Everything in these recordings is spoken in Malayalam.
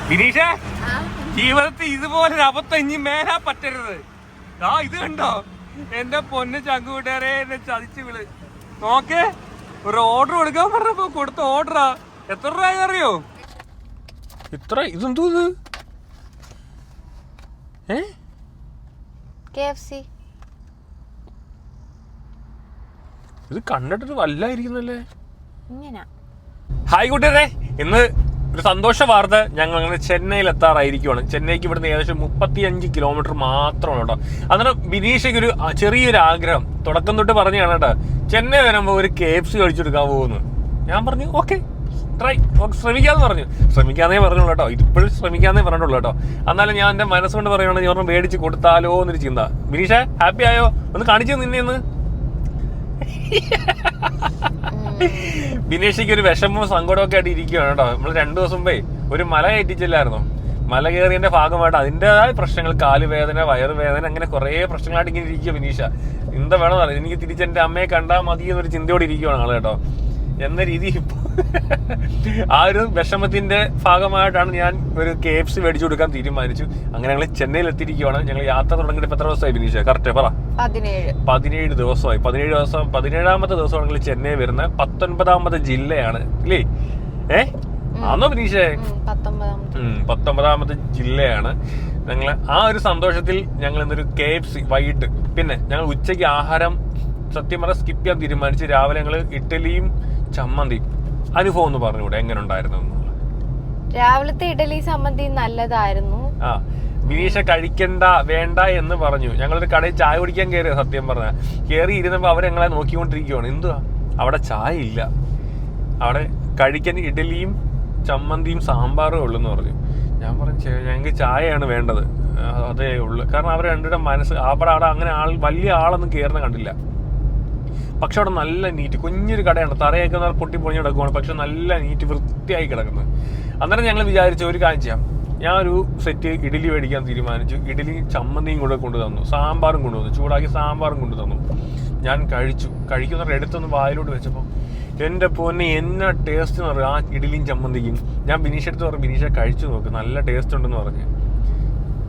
വിനീഷ, ജീവിതത്തിൽ ഇതുപോലൊരു അബദ്ധം ഇനി മേലാ പറ്റരുത്. ആ ഇത് കണ്ടോ, എന്റെ പൊന്ന് ചങ്കൂട്ടുകാരെ, എന്നെ ചതിച്ചു വിള്. നോക്കേ, ഒരു ഓർഡർ കൊടുക്കാൻ പറഞ്ഞപ്പോ കൊടുത്ത ഓർഡറാ. എത്ര രൂപ അറിയോ? ഇത്ര ഇതെന്തോ ഇത്? ഇത് കണ്ടിട്ടൊരു വല്ലായിരിക്കുന്നല്ലേ. ഹായ് കൂട്ടുകാരെ, ഇന്ന് ഒരു സന്തോഷ വാർത്ത. ഞങ്ങൾ അങ്ങനെ ചെന്നൈയിൽ എത്താറായിരിക്കുവാണ്. ചെന്നൈക്ക് ഇവിടുന്ന് ഏകദേശം 35 കിലോമീറ്റർ മാത്രമാണ് കേട്ടോ. അന്നേരം ബിനീഷയ്ക്ക് ഒരു ചെറിയൊരു ആഗ്രഹം തുടക്കം തൊട്ട് പറഞ്ഞാണ് കേട്ടോ, ചെന്നൈ വരുമ്പോൾ ഒരു KFC കഴിച്ചെടുക്കാൻ പോകുന്നു. ഞാൻ പറഞ്ഞു ഓക്കെ ട്രൈ, ശ്രമിക്കാന്ന് പറഞ്ഞു. ശ്രമിക്കാന്നേ പറഞ്ഞുള്ളൂ കേട്ടോ, ഇതിപ്പോഴും ശ്രമിക്കാന്നേ പറഞ്ഞിട്ടുള്ളൂ കേട്ടോ. എന്നാലും ഞാൻ എൻ്റെ മനസ്സുകൊണ്ട് പറയുകയാണെങ്കിൽ ഞാൻ ഒരെണ്ണം മേടിച്ച് കൊടുത്താലോ എന്നൊരു ചിന്ത. ബിനീഷ ഹാപ്പി ആയോ? ഒന്ന് കാണിച്ചു നിന്നെ ഒന്ന്. ബിനീഷയ്ക്ക് ഒരു വിഷമവും സങ്കടമൊക്കെ ആയിട്ട് ഇരിക്കുകയാണ് കേട്ടോ. നമ്മൾ 2 ദിവസം പോയി ഒരു മല കയറ്റിച്ചില്ലായിരുന്നു. മല കയറിയതിന്റെ ഭാഗമായിട്ട് അതിൻ്റെതായ പ്രശ്നങ്ങൾ, കാലുവേദന, വയറുവേദന, അങ്ങനെ കുറേ പ്രശ്നങ്ങളായിട്ട് ഇങ്ങനെ ഇരിക്കുക ബിനീഷ. എന്താ വേണമെന്നറിയാം, എനിക്ക് തിരിച്ചെന്റെ അമ്മയെ കണ്ടാൽ മതി എന്നൊരു ചിന്തയോടെ ഇരിക്കുകയാണ് ആള് കേട്ടോ. എന്ന രീതി ഇപ്പൊ ആ ഒരു വിഷമത്തിന്റെ ഭാഗമായിട്ടാണ് ഞാൻ ഒരു KFC മേടിച്ചു കൊടുക്കാൻ തീരുമാനിച്ചു. അങ്ങനെ ഞങ്ങൾ ചെന്നൈയിൽ എത്തിയിരിക്കുകയാണ്. ഞങ്ങൾ യാത്ര തുടങ്ങിയിട്ട് എത്ര ദിവസമായി ബിനീഷ? കറക്റ്റ് പറ. 17 ദിവസമായി. 17ാമത്തെ ദിവസമാണെങ്കിൽ ചെന്നൈ വരുന്ന 19ാമത്തെ ജില്ലയാണ് ഇല്ലേ? ആണോ ബിനീഷേ? 19ാമത്തെ ജില്ലയാണ്. ഞങ്ങൾ ആ ഒരു സന്തോഷത്തിൽ ഞങ്ങൾ ഇന്നൊരു KFC വൈകിട്ട്, പിന്നെ ഞങ്ങൾ ഉച്ചയ്ക്ക് ആഹാരം സത്യം പറഞ്ഞാൽ സ്കിപ്പ് ചെയ്യാൻ തീരുമാനിച്ചു. രാവിലെ ഞങ്ങൾ ഇഡ്ഡലിയും ചമ്മന്തിയും. അനുഭവം ഒന്ന് പറഞ്ഞുകൂടെ, എങ്ങനെ ഉണ്ടായിരുന്നു? രാവിലത്തെ ഇഡലി ചമ്മന്തി നല്ലതായിരുന്നു. ബിനീഷ കഴിക്കണ്ട വേണ്ട എന്ന് പറഞ്ഞു. ഞങ്ങളൊരു കടയിൽ ചായ കുടിക്കാൻ കയറിയ, സത്യം പറഞ്ഞ കയറി ഇരുന്നപ്പോൾ അവർ ഞങ്ങളെ നോക്കിക്കൊണ്ടിരിക്കുകയാണ്. എന്തുവാ അവിടെ ചായ ഇല്ല, അവിടെ കഴിക്കാൻ ഇഡലിയും ചമ്മന്തിയും സാമ്പാറും ഉള്ളു എന്ന് പറഞ്ഞു. ഞാൻ പറഞ്ഞു ഞങ്ങൾക്ക് ചായയാണ് വേണ്ടത്, അതേ ഉള്ളു. കാരണം അവർ രണ്ടുപേരുടെ മനസ്സ് അവിടെ അങ്ങനെ വലിയ ആളൊന്നും കയറുന്ന കണ്ടില്ല. പക്ഷെ അവിടെ നല്ല നീറ്റ്, കുഞ്ഞൊരു കടയാണ്. തറയൊക്കെ പൊട്ടി പൊളിഞ്ഞ് കിടക്കുവാണ്, പക്ഷെ നല്ല നീറ്റ് വൃത്തിയായി കിടക്കുന്നത്. അന്നേരം ഞങ്ങൾ വിചാരിച്ചു ഒരു കാര്യം ചെയ്യാം. ഞാൻ ഒരു സെറ്റ് ഇഡലി മേടിക്കാൻ തീരുമാനിച്ചു. ഇഡലി ചമ്മന്തിയും കൂടെ കൊണ്ടുതന്നു, സാമ്പാറും കൊണ്ടുവന്നു, ചൂടാക്കി സാമ്പാറും കൊണ്ടുതന്നു. ഞാൻ കഴിക്കുന്നവരുടെ അടുത്തൊന്ന് വായിലോട്ട് വെച്ചപ്പോൾ എൻ്റെ പൊന്നെ എന്നാ ടേസ്റ്റ് എന്ന് പറയും ആ ഇഡലിയും ചമ്മന്തിക്കും. ഞാൻ ബിനീഷ എടുത്ത് പറഞ്ഞു, ബിനീഷ കഴിച്ചു നോക്ക്, നല്ല ടേസ്റ്റ് ഉണ്ടെന്ന് പറഞ്ഞ്.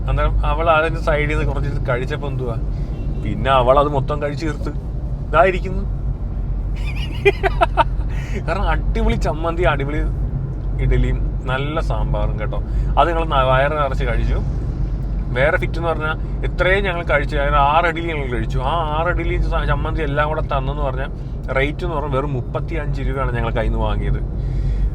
അന്നേരം അവൾ അതിൻ്റെ സൈഡിൽ നിന്ന് കുറച്ച് കഴിച്ചപ്പോൾ എന്തുവാ, പിന്നെ അവൾ അത് മൊത്തം കഴിച്ചു തീർത്ത് ഇതായിരിക്കുന്നു. കാരണം അടിപൊളി ചമ്മന്തി, അടിപൊളി ഇഡലിയും നല്ല സാമ്പാറും കേട്ടോ. അത് ഞങ്ങൾ വയറ് നിറച്ച് കഴിച്ചു. വേറെ ഫിറ്റ് എന്ന് പറഞ്ഞാൽ ഇത്രയും ഞങ്ങൾ കഴിച്ചു. 6 ഇഡലി ഞങ്ങൾ കഴിച്ചു. ആ 6 ഇഡലി ചമ്മന്തി എല്ലാം കൂടെ തന്നെന്ന് പറഞ്ഞാൽ റേറ്റ് എന്ന് പറഞ്ഞാൽ വെറും 35 രൂപയാണ് ഞങ്ങൾ കയ്യിൽ നിന്ന് വാങ്ങിയത്.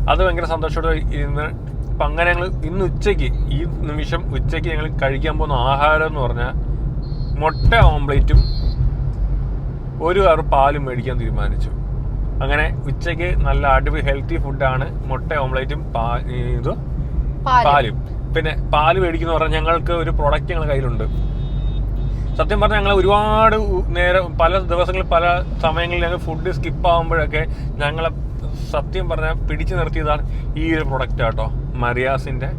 അത് ഭയങ്കര സന്തോഷത്തോടെ ഇരുന്ന്. അപ്പം അങ്ങനെ ഞങ്ങൾ ഇന്ന് ഉച്ചയ്ക്ക്, ഈ നിമിഷം ഉച്ചയ്ക്ക് ഞങ്ങൾ കഴിക്കാൻ പോകുന്ന ആഹാരം എന്ന് പറഞ്ഞാൽ മുട്ട ഓംപ്ലേറ്റും ഒരു കവർ പാലും മേടിക്കാൻ തീരുമാനിച്ചു. അങ്ങനെ ഉച്ചയ്ക്ക് നല്ല അടിപൊളി ഹെൽത്തി ഫുഡാണ്. മുട്ട ഓംപ്ലേറ്റും പാലും. പിന്നെ പാല് മേടിക്കുന്ന പറഞ്ഞാൽ ഞങ്ങൾക്ക് ഒരു പ്രൊഡക്റ്റ് ഞങ്ങളുടെ കയ്യിലുണ്ട്. സത്യം പറഞ്ഞാൽ ഞങ്ങൾ ഒരുപാട് നേരം, പല ദിവസങ്ങളിൽ, പല സമയങ്ങളിൽ ഞങ്ങൾ ഫുഡ് സ്കിപ്പ് ആകുമ്പോഴൊക്കെ ഞങ്ങളെ സത്യം പറഞ്ഞാൽ പിടിച്ചു നിർത്തിയതാണ് ഈ ഒരു പ്രൊഡക്റ്റ് കേട്ടോ. മരിയാസിന്റെ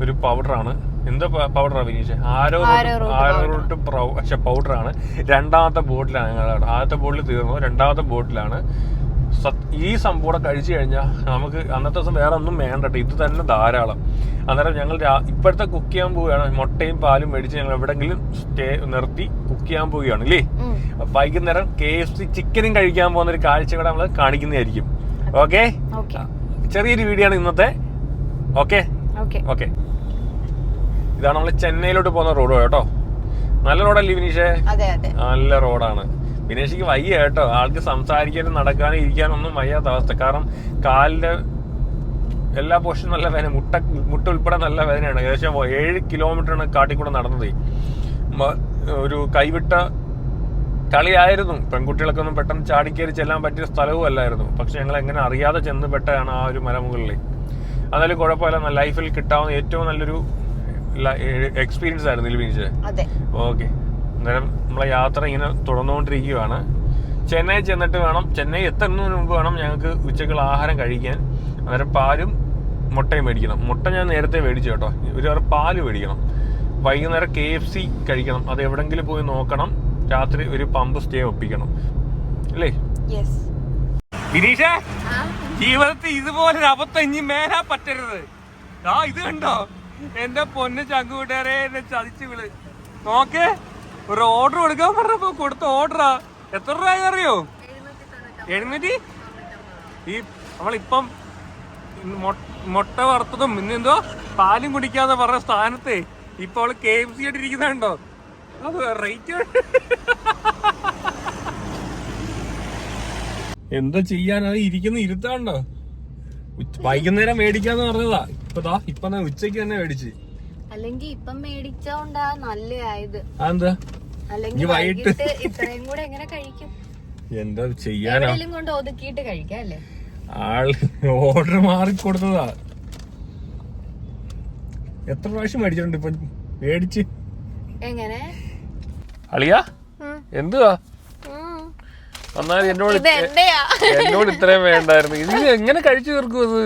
ഒരു പൗഡറാണ്. എന്താ പൗഡറാ ബിനീഷ? ആരോറൂട്ട് പക്ഷെ പൗഡറാണ്. 2ാമത്തെ ബോട്ടിലാണ് ഞങ്ങളുടെ. ആദ്യത്തെ ബോട്ടിൽ തീർന്നു, 2ാമത്തെ ബോട്ടിലാണ്. ഈ സംഭവം കൂടെ കഴിച്ചു കഴിഞ്ഞാൽ നമുക്ക് അന്നത്തെ ദിവസം വേറെ ഒന്നും വേണ്ട, ഇത് തന്നെ ധാരാളം. അന്നേരം ഞങ്ങൾ ഇപ്പോഴത്തെ കുക്ക് ചെയ്യാൻ പോവുകയാണ്. മുട്ടയും പാലും മേടിച്ച് ഞങ്ങൾ എവിടെങ്കിലും നിർത്തി കുക്ക് ചെയ്യാൻ പോവുകയാണ് അല്ലേ. വൈകുന്നേരം KFC ചിക്കനും കഴിക്കാൻ പോകുന്ന ഒരു കാഴ്ച കൂടെ നമ്മൾ കാണിക്കുന്നതായിരിക്കും. ഓക്കെ, ചെറിയൊരു വീഡിയോ ആണ് ഇന്നത്തെ. ഓക്കെ, ഇതാണ് നമ്മൾ ചെന്നൈയിലോട്ട് പോകുന്ന റോഡ് കേട്ടോ. നല്ല റോഡല്ലേ ബിനീഷേ? നല്ല റോഡാണ്. ബിനീഷയ്ക്ക് വയ്യ കേട്ടോ, ആൾക്ക് സംസാരിക്കാനും നടക്കാനും ഇരിക്കാനും ഒന്നും വയ്യാത്ത അവസ്ഥ. കാരണം കാലിന്റെ എല്ലാ പോർഷനും നല്ല വേദന, മുട്ട ഉൾപ്പെടെ നല്ല വേദനയാണ്. ഏകദേശം 7 കിലോമീറ്ററാണ് കാട്ടിക്കൂടെ നടന്നത്. ഒരു കൈവിട്ട കളിയായിരുന്നു. പെൺകുട്ടികൾക്ക് ഒന്നും പെട്ടെന്ന് ചാടിക്കേറി ചെല്ലാൻ പറ്റിയ സ്ഥലവും അല്ലായിരുന്നു. പക്ഷെ ഞങ്ങൾ എങ്ങനെ അറിയാതെ ചെന്ന് പെട്ടതാണ് ആ ഒരു മലമുകളിൽ. എന്നാലും കുഴപ്പമില്ല, ലൈഫിൽ കിട്ടാവുന്ന ഏറ്റവും നല്ലൊരു എക്സ്പീരിയൻസ് ആയിരുന്നു ബിനീഷേ. ഓക്കെ, അന്നേരം നമ്മളെ യാത്ര ഇങ്ങനെ തുടർന്നുകൊണ്ടിരിക്കുകയാണ്. ചെന്നൈ ചെന്നിട്ട് വേണം, ചെന്നൈ എത്തുന്നതിന് മുമ്പ് വേണം ഞങ്ങൾക്ക് ഉച്ചക്കുള്ള ആഹാരം കഴിക്കാൻ. അന്നേരം പാലും മുട്ടയും മേടിക്കണം. മുട്ട ഞാൻ നേരത്തെ മേടിച്ചു കേട്ടോ. ഒരു പാല് മേടിക്കണം. വൈകുന്നേരം KFC കഴിക്കണം. അത് എവിടെങ്കിലും പോയി നോക്കണം. രാത്രി ഒരു പമ്പ് സ്റ്റേ ഒപ്പിക്കണം അല്ലേ ബിനീഷ? ജീവിതത്തിൽ ഇതുപോലൊരു അബദ്ധം ഇനി മേലാ പറ്റരുത്. ആ ഇത് കണ്ടോ എന്റെ പൊന്ന് ചങ്കൂട്ടുകാരെ എന്നെ ചതിച്ചു വിള് നോക്കേ. ഒരു ഓർഡർ കൊടുക്കാൻ പറഞ്ഞപ്പോ കൊടുത്ത ഓർഡറാ. എത്ര രൂപ അറിയോ? 700. ഈ നമ്മളിപ്പം മുട്ട വറുത്തതും പിന്നെന്തോ പാലും കുടിക്കാന്ന് പറഞ്ഞ സ്ഥാനത്ത് ഇപ്പൊ അവള് KFC ആയിട്ട് ഇരിക്കുന്നുണ്ടോ? അത് റേറ്റ് എന്താ ചെയ്യാൻ, അത് ഇരിക്കുന്ന ഇരുത്താണ്ടോ. വൈകുന്നേരം മേടിക്കാന്ന് പറഞ്ഞതാ. ഇപ്പൊ ഉച്ചക്ക് തന്നെ മേടിച്ച്. അല്ലെങ്കിൽ ഇപ്പം മേടിച്ചോണ്ടാ നല്ലതായത്. അതെന്താ അല്ലെങ്കിൽ വൈകിട്ട് ഇത്രയും കൂടെ എങ്ങനെ കഴിക്കും? എന്താ ചെയ്യാനാ കൊണ്ട് ഒതുക്കിയിട്ട് കഴിക്കാം അല്ലേ? ആള് ഓർഡർ മാറിക്കൊടുത്തതാ. എത്ര പ്രാവശ്യം മേടിച്ചിട്ടുണ്ട് ഇപ്പൊ മേടിച്ച്. എങ്ങനെ അളിയാ എന്തുവാ എന്നാലും എന്നോട് ഇത്രയും വേണ്ടായിരുന്നു. ഇത് എങ്ങനെ കഴിച്ചു തീർക്കും അത്?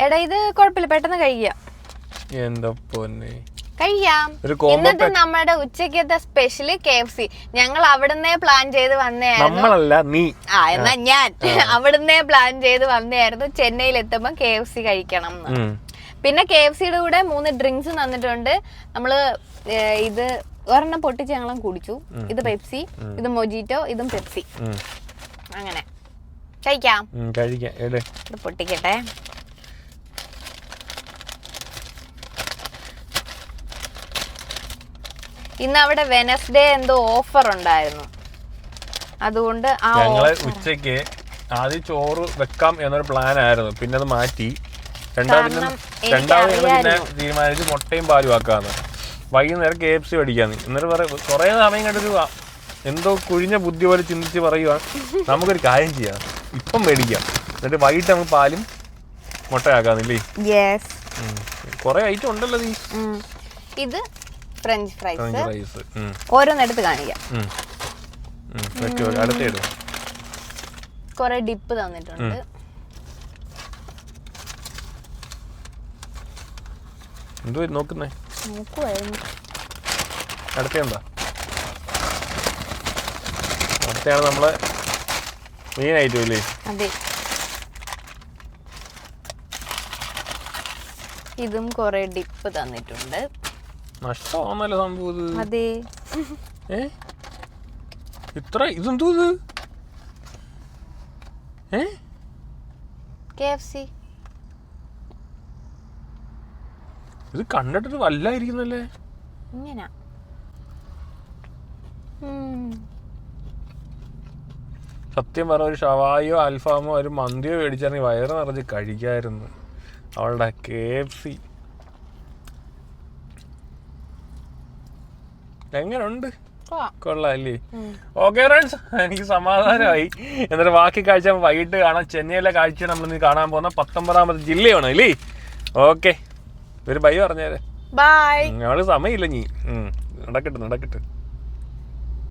എടാ ഇത് കുഴപ്പമില്ല, പെട്ടെന്ന് കഴിക്കാം. എന്താ പൊന്നെ കഴിയാം. ഇന്നത്തെ നമ്മുടെ ഉച്ചക്കത്തെ സ്പെഷ്യല് KFC. ഞങ്ങൾ അവിടുന്ന് പ്ലാൻ ചെയ്ത് വന്നതായിരുന്നു. എന്നാ ഞാൻ അവിടുന്ന് പ്ലാൻ ചെയ്ത് വന്നതായിരുന്നു ചെന്നൈയിൽ എത്തുമ്പോ KFC കഴിക്കണം എന്ന്. പിന്നെ KFCയുടെ കൂടെ 3 ഡ്രിങ്ക്സ് തന്നിട്ടുണ്ട്. നമ്മള് ഇത് ഒരെണ്ണം പൊട്ടിച്ച് ഞങ്ങളും കുടിച്ചു. ഇത് പെപ്സി, ഇത് മൊജിറ്റോ, ഇതും പെപ്സി. അങ്ങനെ കഴിക്കാം. ഇത് പൊട്ടിക്കട്ടെ. ഇന്ന് അവിടെ വെനസ്ഡേ എന്തോ ഓഫർ ഉണ്ടായിരുന്നു, അതുകൊണ്ട് ഞങ്ങള് ഉച്ചക്ക് ആദ്യം ചോറ് വെക്കാം എന്നൊരു പ്ലാൻ ആയിരുന്നു. പിന്നെ അത് മാറ്റി. രണ്ടാമത് പിന്നെ തീരുമാനിച്ച് മുട്ടയും പാലും ആക്കാന്ന്. വൈകുന്നേരം KFC മേടിക്കാന്ന്. എന്നിട്ട് കുറെ സമയം കണ്ടൊരു എന്തോ കുഴിഞ്ഞ ബുദ്ധി പോലെ ചിന്തിച്ച് പറയുക, നമുക്കൊരു കാര്യം ചെയ്യാം, ഇപ്പം മേടിക്കാം, എന്നിട്ട് വൈകിട്ട് നമുക്ക് പാലും മുട്ടയാക്കാന്നില്ലേ. കൊറേ ഐറ്റം ഉണ്ടല്ലോ. ഇത് ഫ്രഞ്ച് ഫ്രൈസ് ഓരോന്നെടുത്ത് കാണിക്കാം. കൊറേ ഡിപ്പ് തന്നിട്ടുണ്ട്. എന്തോ നോക്കുന്നേ? അടുത്തെന്താ? അടുത്താണ് നമ്മളെ മെയിൻ ഐറ്റം അല്ലേ? അതെ. ഇതും കൊറേ ഡിപ്പ് തന്നിട്ടുണ്ട്. നഷ്ടമാണല്ലോ സംഭവം ഇത്. അതെ. ഇത്ര ഇതെന്തോ ഇത്? KFC. ഇത് കണ്ടിട്ടൊരു വല്ലായിരിക്കുന്നല്ലേ. ഇങ്ങനെ സത്യം പറഞ്ഞ ഒരു ഷവായോ അൽഫാമോ ഒരു മന്തിയോ മേടിച്ചാൽ വയറ് നിറച്ച് കഴിക്കായിരുന്നു. അവളുടെ KFC എങ്ങനുണ്ട്? കൊള്ളാല്ലേ? ഓക്കെ ഫ്രണ്ട്സ്, എനിക്ക് സമാധാനമായി. എന്നിട്ട് ബാക്കി കാഴ്ച വൈകിട്ട് കാണാം. ചെന്നൈയിലെ കാഴ്ച നമ്മൾ കാണാൻ പോകുന്ന 19ാമത് ജില്ലയാണ് അല്ലേ? ഓക്കെ, ഒരു ബൈ പറഞ്ഞേരെ. ബൈ. ഞങ്ങള് സമയമില്ല. നടക്കട്ടെ.